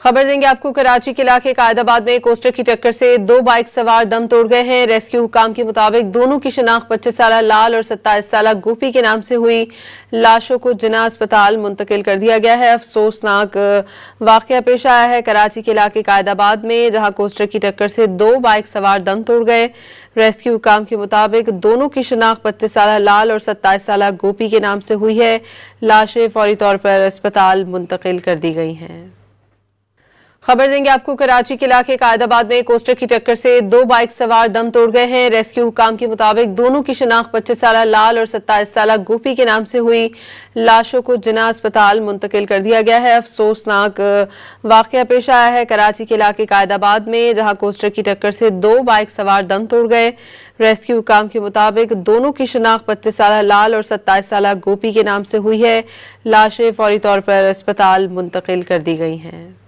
खबर देंगे आपको। कराची के इलाके कायदाबाद में कोस्टर की टक्कर से दो बाइक सवार दम तोड़ गए हैं। रेस्क्यू हुकाम के मुताबिक दोनों की शिनाख्त 25 साला लाल और 27 साला गोपी के नाम से हुई। लाशों को जिन्ना अस्पताल मुंतकिल कर दिया गया है। अफसोसनाक वाकया पेश आया है कराची के इलाके कायदाबाद में, जहां कोस्टर की टक्कर से दो बाइक सवार दम तोड़ गए। रेस्क्यू हुकाम के मुताबिक दोनों की शिनाख्त 25 साला लाल और 27 साला गोपी के नाम से हुई है। लाशें फौरी तौर पर अस्पताल मुंतकिल कर दी गई हैं। खबर देंगे आपको। कराची के इलाके कायदाबाद में कोस्टर की टक्कर से दो बाइक सवार दम तोड़ गए हैं। रेस्क्यू हुकाम के मुताबिक दोनों की शिनाख्त 25 साला लाल और 27 साला गोपी के नाम से हुई। लाशों को जिन्ना अस्पताल मुंतकिल कर दिया गया है। अफसोसनाक वाकया पेश आया है कराची के इलाके कायदाबाद में, जहां कोस्टर की टक्कर से दो बाइक सवार दम तोड़ गए। रेस्क्यू हुकाम के मुताबिक दोनों की शिनाख्त 25 साला लाल और 27 साला गोपी के नाम से हुई है। लाशें फौरी तौर पर अस्पताल मुंतकिल कर दी गई हैं।